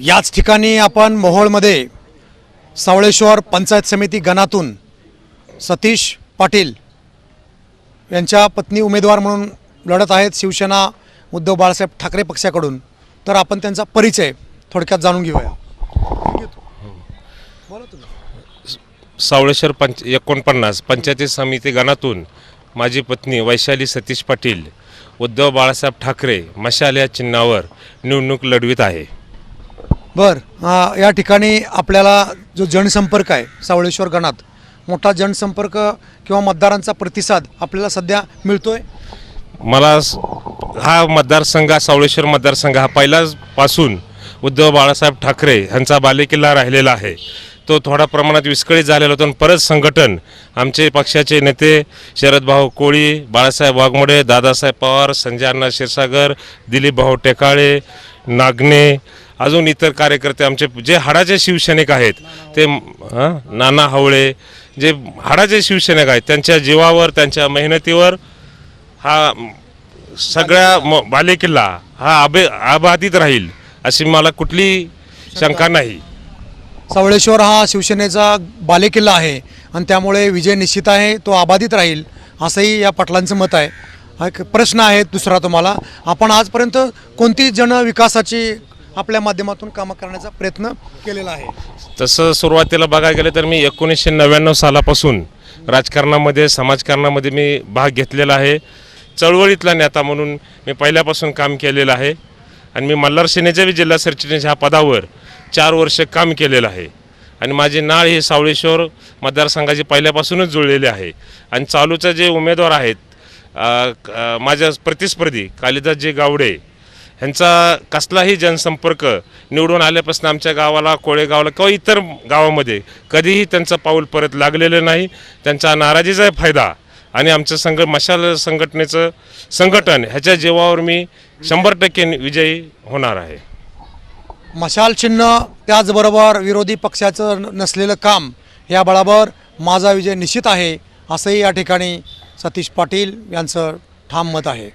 याच ठिकाणी आपण मोहोळमध्ये सावळेश्वर पंचायत समिती गणातून सतीश पाटील यांच्या पत्नी उमेदवार म्हणून लढत आहेत शिवसेना उद्धव बाळासाहेब ठाकरे पक्षाकडून. तर आपण त्यांचा परिचय थोडक्यात जाणून घेऊया. सावळेश्वर 49 पंचायती समिती गणातून माझी पत्नी वैशाली सतीश पाटील उद्धव बाळासाहेब ठाकरे मशाल या चिन्हावर निवडणूक लढवित आहे. या ठिकाणी आपल्याला जो जनसंपर्क आहे सावळेश्वर गणात मोठा जनसंपर्क किंवा मतदारांचा प्रतिसाद आपल्याला सध्या मिळतोय. मला हा मतदारसंघ सावळेश्वर मतदारसंघ हा पहिल्यापासून उद्धव बाळासाहेब ठाकरे यांचा बालेकिल्ला राहिलेला आहे. तो थोडा प्रमाणात विस्कळीत झालेला होता. परत संघटन आमचे पक्षाचे नेते शरदभाऊ कोळी, बाळासाहेब वाघमोडे, दादासाहेब पवार, संजय अण्णा क्षीरसागर, दिलीपभाऊ टेकाळे, नागणे, अजून इतर कार्यकर्ते आमचे जे हाडाचे शिवसैनिक आहेत ते नाना हवळे जे हाडाचे शिवसैनिक आहेत त्यांच्या जीवावर त्यांच्या मेहनतीवर हा सगळ्या बालेकिल्ला हा अबाधित राहील अशी मला कुठली शंका नाही. सावळेश्वर हा शिवसेनेचा बालेकिल्ला आहे आणि त्यामुळे विजय निश्चित आहे, तो अबाधित राहील असंही या पाटलांचं मत आहे. हा एक प्रश्न आहे दुसरा तुम्हाला, आपण आजपर्यंत कोणती जनविकासाची आपल्या माध्यमातून कामं करण्याचा प्रयत्न केलेला आहे? तसं सुरुवातीला बघायला गेलं तर मी 1999 सालापासून राजकारणामध्ये समाजकारणामध्ये मी भाग घेतलेला आहे. चळवळीतला नेता म्हणून मी पहिल्यापासून काम केलेलं आहे आणि मी मल्हार सेनेच्या जिल्हा सरचिटणीस ह्या पदावर 4 वर्ष काम केलेलं आहे आणि माझे नाळ हे सावळेश्वर मतदारसंघाची पहिल्यापासूनच जुळलेले आहे. आणि चालूचे जे उमेदवार आहेत माझ्या प्रतिस्पर्धी कालिदासजी गावडे ह्यांचा कसलाही जनसंपर्क निवडून आल्यापासून आमच्या गावाला, कोळेगावला किंवा इतर गावामध्ये कधीही त्यांचं पाऊल परत लागलेलं नाही. त्यांचा नाराजीचा फायदा आणि आमचं मशाल संघटनेचं संघटन ह्याच्या जीवावर मी 100% विजयी होणार आहे. मशाल चिन्ह त्याचबरोबर विरोधी पक्षाचं नसलेलं काम या बळावर माझा विजय निश्चित आहे असंही या ठिकाणी सतीश पाटील यांचं ठाम मत आहे.